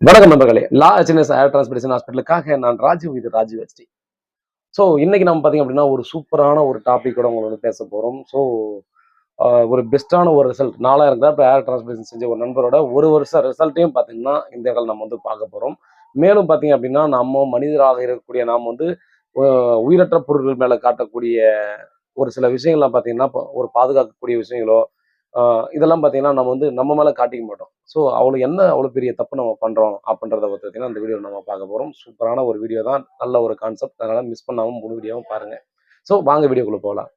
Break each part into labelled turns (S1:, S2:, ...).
S1: வணக்கம் நண்பர்களே. லா ஹெச்என்எஸ் ஏர் டிரான்ஸ்போர்ட்டேஷன் ஹாஸ்பிட்டலுக்காக நான் ராஜீவ். இது ராஜீவ் ஹெச்டி. ஸோ இன்னைக்கு நம்ம பார்த்தீங்க அப்படின்னா ஒரு சூப்பரான ஒரு டாபிக்கோட உங்களோட பேச போகிறோம். ஸோ ஒரு பெஸ்ட்டான ஒரு ரிசல்ட் 4000 கிராம் ஏர் டிரான்ஸ்போர்ட்டேஷன் செஞ்ச ஒரு நண்பரோட ஒரு வருஷ ரிசல்ட்டையும் பார்த்தீங்கன்னா இந்த இடத்துல நம்ம வந்து பார்க்க போகிறோம். மேலும் பார்த்தீங்க அப்படின்னா நம்ம மனிதராக இருக்கக்கூடிய நாம் வந்து உயிரற்ற பொருட்கள் மேலே காட்டக்கூடிய ஒரு சில விஷயங்கள்லாம் பார்த்தீங்கன்னா ஒரு பாதுகாக்கக்கூடிய விஷயங்களோ இதெல்லாம் பார்த்தீங்கன்னா நம்ம வந்து நம்ம மேலே காட்டிக்க மாட்டோம். ஸோ அவளுக்கு என்ன அவ்வளோ பெரிய தப்பு நம்ம பண்ணுறோம் அப்படின்றத பற்றி பார்த்தீங்கன்னா இந்த வீடியோ நம்ம பார்க்க போகிறோம். சூப்பரான ஒரு வீடியோ தான், நல்ல ஒரு கான்செப்ட். அதனால் மிஸ் பண்ணாமல் முழு வீடியோவும் பாருங்கள். ஸோ வாங்க வீடியோக்குள்ளே போகலாம்.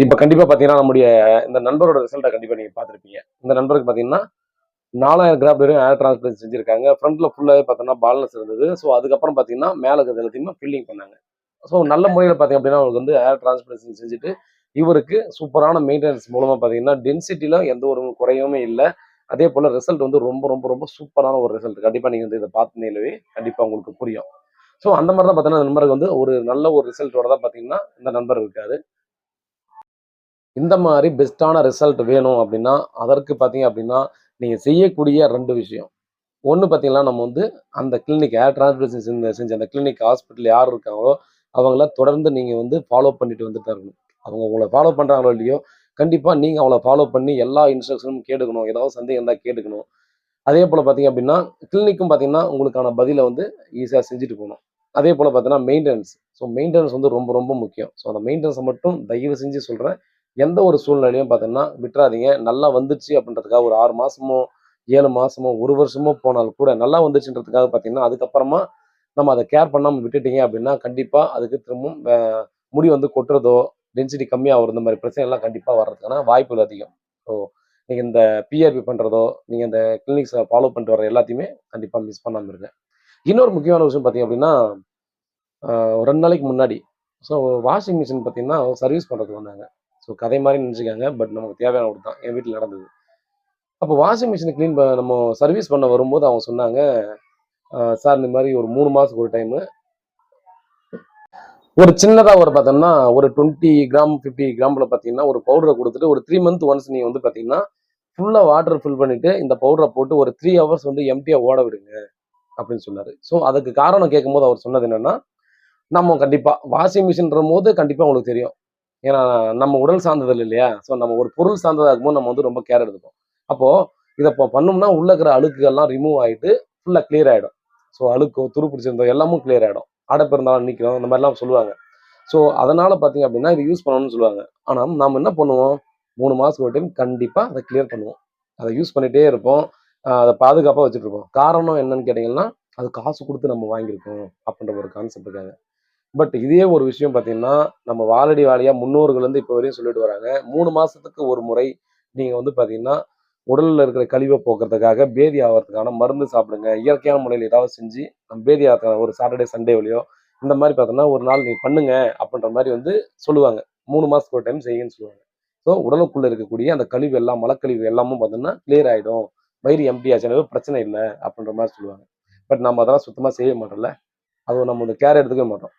S1: இப்போ கண்டிப்பாக பார்த்தீங்கன்னா நம்முடைய இந்த நண்பரோட ரிசல்ட்டை கண்டிப்பாக நீங்கள் பார்த்துருப்பீங்க. இந்த நண்பருக்கு பார்த்தீங்கன்னா 4000 கிராம் வரையும் ஏர் டிரான்ஸ்பர் செஞ்சிருக்காங்க. ஃப்ரண்ட்ல ஃபுல்லாகவே பார்த்தோன்னா பால்னஸ் இருந்தது. ஸோ அதுக்கப்புறம் பார்த்தீங்கன்னா மேலே இருக்கிறது எல்லாத்தையுமே ஃபில்லிங் பண்ணாங்க. ஸோ நல்ல முறையில் பார்த்தீங்க அப்படின்னா அவங்களுக்கு வந்து ஏர் டிரான்ஸ்பிளேஷன் செஞ்சுட்டு இவருக்கு சூப்பரான மெயின்டெனன்ஸ் மூலமாக பார்த்தீங்கன்னா டென்சிட்டியில் எந்த ஒரு குறையுமே இல்லை. அதே போல் ரிசல்ட் வந்து ரொம்ப ரொம்ப ரொம்ப சூப்பரான ஒரு ரிசல்ட். கண்டிப்பாக நீங்கள் வந்து இதை பார்த்துனேலவே கண்டிப்பாக உங்களுக்கு புரியும். ஸோ அந்த மாதிரி தான் பார்த்தீங்கன்னா நண்பருக்கு வந்து ஒரு நல்ல ஒரு ரிசல்ட்டோட தான் பார்த்தீங்கன்னா இந்த நண்பர் இருக்காரு. இந்த மாதிரி பெஸ்ட்டான ரிசல்ட் வேணும் அப்படின்னா அதற்கு பார்த்தீங்க அப்படின்னா நீங்கள் செய்யக்கூடிய 2 விஷயம். ஒன்று பார்த்தீங்கன்னா நம்ம வந்து அந்த கிளினிக் ஏர் டிரான்ஸ்பிளேஷன் செஞ்ச அந்த கிளினிக் ஹாஸ்பிட்டல் யார் இருக்காங்களோ அவங்கள தொடர்ந்து நீங்கள் வந்து ஃபாலோ பண்ணிட்டு வந்துட்டு இருக்கணும். அவங்க உங்களை ஃபாலோ பண்ணுறாங்களோ இல்லையோ கண்டிப்பாக நீங்கள் அவங்கள ஃபாலோ பண்ணி எல்லா இன்ஸ்ட்ரக்ஷனும் கேட்டுக்கணும். ஏதாவது சந்தேகம் இருந்தால் கேட்டுக்கணும். அதே போல் பார்த்தீங்க அப்படின்னா கிளினிக்கும் பார்த்தீங்கன்னா உங்களுக்கான பதிலை வந்து ஈஸியாக செஞ்சுட்டு போகணும். அதே போல் பார்த்தீங்கன்னா மெயின்டெனன்ஸ். ஸோ மெயின்டெனன்ஸ் வந்து ரொம்ப ரொம்ப முக்கியம். ஸோ அந்த மெயின்டெனன்ஸை மட்டும் தயவு செஞ்சு சொல்கிறேன். எந்த ஒரு சூழ்நிலையும் பார்த்தீங்கன்னா விட்டுறாதீங்க. நல்லா வந்துச்சு அப்படின்றதுக்காக ஒரு 6 மாசமோ 7 மாசமோ 1 வருஷமோ போனாலும் கூட நல்லா வந்துச்சுன்றதுக்காக பார்த்தீங்கன்னா அதுக்கப்புறமா நம்ம அதை கேர் பண்ணாமல் விட்டுட்டீங்க அப்படின்னா கண்டிப்பாக அதுக்கு திரும்பவும் முடி வந்து கொட்டுறதோ டென்சிட்டி கம்மியாகிறது இந்த மாதிரி பிரச்சனை எல்லாம் கண்டிப்பாக வர்றதுக்கான வாய்ப்புகள் அதிகம். ஸோ நீங்கள் இந்த பிஆர்பி பண்ணுறதோ நீங்கள் இந்த கிளினிக்ஸை ஃபாலோ பண்ணிட்டு வர எல்லாத்தையுமே கண்டிப்பாக மிஸ் பண்ணாமல் இருங்க. இன்னொரு முக்கியமான விஷயம் பார்த்தீங்க அப்படின்னா 2 நாளைக்கு முன்னாடி ஸோ வாஷிங் மிஷின் பார்த்தீங்கன்னா சர்வீஸ் பண்ணுறதுக்கு வந்தாங்க. ஸோ கதை மாதிரி நினச்சிக்காங்க. பட் நமக்கு தேவையான ஒன்று தான். என் வீட்டில் நடந்தது. அப்போ வாஷிங் மிஷினை நம்ம சர்வீஸ் பண்ண வரும்போது அவங்க சொன்னாங்க, சார் இந்த மாதிரி ஒரு 3 மாதத்துக்கு ஒரு டைமு ஒரு சின்னதாக ஒரு பார்த்தோம்னா ஒரு 20 கிராம் 50 கிராமில் பார்த்தீங்கன்னா ஒரு பவுடரை கொடுத்துட்டு ஒரு 3 மந்த் ஒன்ஸ் நீங்கள் வந்து பார்த்தீங்கன்னா ஃபுல்லாக வாட்டர் ஃபில் பண்ணிட்டு இந்த பவுடரை போட்டு ஒரு 3 ஹவர்ஸ் வந்து எம்டியாக ஓட விடுங்க அப்படின்னு சொன்னார். ஸோ அதுக்கு காரணம் கேட்கும்போது அவர் சொன்னது என்னன்னா, நம்ம கண்டிப்பாக வாஷிங் மிஷின்ற போது கண்டிப்பாக உங்களுக்கு தெரியும். ஏன்னா நம்ம உடல் சார்ந்தது இல்லையா? ஸோ நம்ம ஒரு பொருள் சார்ந்ததாக இருக்கும்போது நம்ம வந்து ரொம்ப கேர் எடுத்துப்போம். அப்போ இதை இப்போ பண்ணோம்னா உள்ள இருக்கிற அழுக்குகள்லாம் ரிமூவ் ஆகிட்டு ஃபுல்லாக கிளியர் ஆகிடும். ஸோ அழுக்கோ துரு பிடிச்சிருந்தோ எல்லாமும் கிளியர் ஆகிடும். அடைப்பு இருந்தாலும் நிற்கும் இந்த மாதிரிலாம் சொல்லுவாங்க. ஸோ அதனால பார்த்தீங்க அப்படின்னா இது யூஸ் பண்ணணும்னு சொல்லுவாங்க. ஆனால் நாம் என்ன பண்ணுவோம், 3 மாதத்துக்கு ஒரு டைம் கண்டிப்பாக அதை கிளியர் பண்ணுவோம். அதை யூஸ் பண்ணிகிட்டே இருப்போம். அதை பாதுகாப்பாக வச்சுட்டு இருப்போம். காரணம் என்னன்னு கேட்டிங்கன்னா அது காசு கொடுத்து நம்ம வாங்கியிருக்கோம் அப்படின்ற ஒரு கான்செப்ட் இருக்காங்க. பட் இதே ஒரு விஷயம் பார்த்தீங்கன்னா நம்ம வாழடி வாழையாக முன்னோர்கள் வந்து இப்போ வரையும் சொல்லிட்டு வராங்க. 3 மாதத்துக்கு ஒரு முறை நீங்கள் வந்து பார்த்தீங்கன்னா உடலில் இருக்கிற கழிவை போக்குறதுக்காக பேதி ஆகிறதுக்கான மருந்து சாப்பிடுங்க. இயற்கையான முறையில் ஏதாவது செஞ்சு பேதி ஆகிறதுக்கான ஒரு சாட்டர்டே சண்டேவிலையோ இந்த மாதிரி பார்த்தோன்னா ஒரு நாள் நீ பண்ணுங்க அப்படின்ற மாதிரி வந்து சொல்லுவாங்க. 3 மாதத்துக்கு ஒரு டைம் செய்யுங்கன்னு சொல்லுவாங்க. ஸோ உடலுக்குள்ளே இருக்கக்கூடிய அந்த கழிவு எல்லாம் மலக்கழிவு எல்லாமும் பார்த்தோன்னா கிளியர் ஆகிடும். வயிறு எம்டி ஆச்சுனாவே பிரச்சனை இல்லை அப்படின்ற மாதிரி சொல்லுவாங்க. பட் நம்ம அதெல்லாம் சுத்தமாக செய்ய மாட்டோம்ல. அது நம்ம வந்து கேர் எடுத்துக்கவே மாட்டோம்.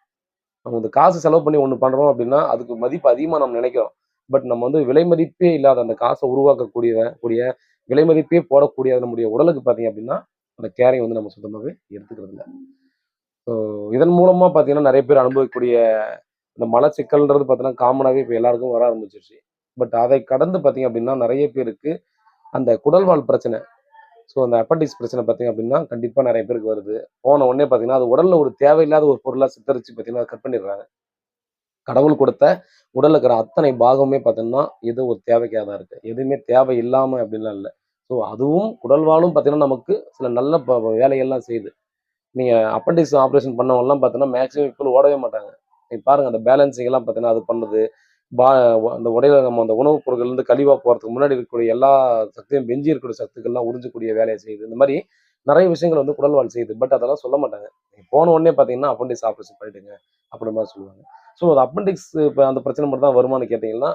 S1: நம்ம வந்து காசு செலவு பண்ணி ஒன்று பண்ணுறோம் அப்படின்னா அதுக்கு மதிப்பு அதிகமாக நம்ம நினைக்கிறோம். பட் நம்ம வந்து விலை மதிப்பே இல்லாத அந்த காசை கூடிய விலை மதிப்பே போடக்கூடிய நம்முடைய உடலுக்கு பார்த்தீங்க அப்படின்னா அந்த கேரிங் வந்து நம்ம சுத்தமாகவே எடுத்துக்கிறது இல்லை. ஸோ இதன் மூலமாக பார்த்தீங்கன்னா நிறைய பேர் அனுபவிக்கக்கூடிய இந்த மலச்சிக்கல்ன்றது பார்த்தீங்கன்னா காமனாகவே இப்போ எல்லாருக்கும் வர ஆரம்பிச்சிருச்சு. பட் அதை கடந்து பார்த்தீங்க அப்படின்னா நிறைய பேருக்கு அந்த குடல்வால் பிரச்சனை. ஸோ அந்த அப்பண்டிக்ஸ் பிரச்சனை பார்த்தீங்க அப்படின்னா கண்டிப்பாக நிறைய பேருக்கு வருது. போன உடனே பார்த்தீங்கன்னா அது உடலில் ஒரு தேவையில்லாத ஒரு பொருளாக சித்தரிச்சு பார்த்தீங்கன்னா கட் பண்ணிடுறாங்க. கடவுள் கொடுத்த உடல்ல இருக்கிற அத்தனை பாகமே பார்த்தீங்கன்னா, ஏதோ ஒரு தேவைக்காக தான் இருக்கு. எதுவுமே தேவை இல்லாம அப்படின்லாம் இல்ல. ஸோ அதுவும் குடல்வாலும் பார்த்தீங்கன்னா, நமக்கு சில நல்ல வேலைகள்லாம் செய்யுது. நீங்க அப்பெண்டிக்ஸ் ஆப்ரேஷன் பண்ணவங்கலாம் பார்த்தீங்கன்னா, மேக்ஸிமம் இப்போ ஓடவே மாட்டாங்க. நீங்க பாருங்க அந்த பேலன்சிங் எல்லாம் பார்த்தீங்கன்னா, அது பண்ணுது. பா அந்த உடையில நம்ம அந்த உணவுப் பொருட்கள்லேருந்து கழிவா போறதுக்கு முன்னாடி இருக்கக்கூடிய எல்லா சக்தியும் எஞ்சி இருக்கக்கூடிய சத்துக்கள்லாம் உறிஞ்சக்கூடிய வேலைய செய்யுது. இந்த மாரி நெறைய விஷயங்கள் வந்து குடல்வால் செய்யுது. பட் அதெல்லாம் சொல்ல மாட்டாங்க. நீங்க போன உடனே பார்த்தீங்கன்னா, அப்பெண்டிக்ஸ் ஆப்ரேஷன் பண்ணிடுங்க. அப்படின்ற மாரி சொல்லுவாங்க. ஸோ அது அப்பெண்டிக்ஸ் இப்ப அந்த பிரச்சனை மட்டும் தான் வருமான்னு கேட்டீங்கன்னா,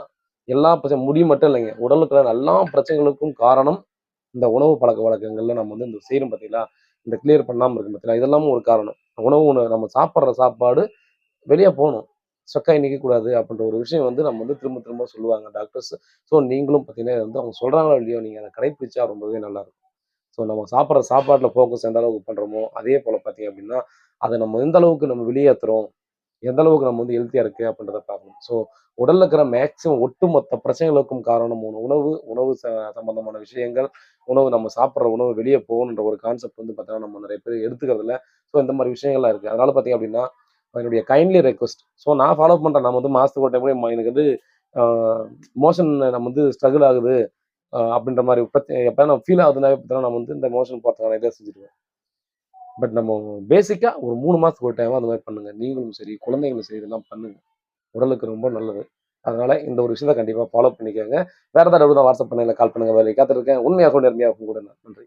S1: எல்லா பிரச்சனை முடி மட்டும் இல்லைங்க. உடலுக்குள்ள எல்லா பிரச்சனைகளுக்கும் காரணம் இந்த உணவு பழக்கவழக்கங்கள்ல நம்ம வந்து இந்த செய்றோம் பார்த்தீங்களா? இந்த கிளியர் பண்ணாமல் இருக்கு பார்த்தீங்களா, இதெல்லாமும் ஒரு காரணம். நம்ம சாப்பிட்ற சாப்பாடு வெளியே போகணும். ஸ்ட்ரக்காகி நிற்கக்கூடாது அப்படின்ற ஒரு விஷயம் வந்து நம்ம வந்து திரும்ப திரும்ப சொல்லுவாங்க டாக்டர்ஸ். ஸோ நீங்களும் பார்த்தீங்கன்னா, இது வந்து அவங்க சொல்கிறாங்களோ இல்லையோ, நீங்கள் அதை கடைப்பிடிச்சா ரொம்பவே நல்லாயிருக்கும். ஸோ நம்ம சாப்பிட்ற சாப்பாட்டில் ஃபோக்கஸ் எந்த அளவுக்கு பண்ணுறோமோ, அதே போல் பார்த்தீங்க அப்படின்னா, அதை நம்ம எந்த அளவுக்கு நம்ம வெளியேற்றுறோம், எந்த அளவுக்கு நம்ம வந்து ஹெல்த்தியா இருக்கு அப்படின்றத பார்க்கணும். ஸோ உடல்ல இருக்கிற மேக்ஸிமம் ஒட்டுமொத்த பிரச்சனைகளுக்கும் காரணம் உணவு, உணவு சம்பந்தமான விஷயங்கள், நம்ம சாப்பிடுற உணவு வெளிய போகணுன்ற ஒரு கான்செப்ட் வந்து பார்த்தீங்கன்னா, நம்ம நெறைய பேர் எடுத்துக்கிறதில்ல. ஸோ இந்த மாரி விஷயங்கள்லாம் இருக்கு. அதனால பார்த்தீங்க அப்படின்னா, என்னுடைய கைண்ட்லி ரெக்வெஸ்ட். ஸோ நான் ஃபாலோ பண்றேன். நம்ம வந்து மாசத்துக்கு ஒரு டைம் கூட எனக்கு வந்து ஆ மோஷன் நம்ம வந்து ஸ்ட்ரகிள் ஆகுது அப்படின்ற மாரி எப்ப நான் ஃபீல் ஆகுதுனாவே பார்த்தீங்கன்னா, நம்ம வந்து இந்த மோஷன் போறதுக்கான இத செஞ்சுருவேன். பட் நம்ம பேசிக்கா ஒரு 3 மாசத்துக்கு ஒரு டைம் அந்த மாரி பண்ணுங்க. நீங்களும் சரி, குழந்தைகளும் சரி இதெல்லாம் பண்ணுங்க. உடலுக்கு ரொம்ப நல்லது. அதனால இந்த ஒரு விஷயத்த கண்டிப்பா ஃபாலோ பண்ணிக்கங்க. வேற ஏதாவது டவுட்னா வாட்ஸ்அப் பண்ணுங்க, இல்ல கால் பண்ணுங்க. வேலைய காத்துட்டு இருக்கேன். உண்மையா கூட நேர்மையா உங்க கூட நான். நன்றி.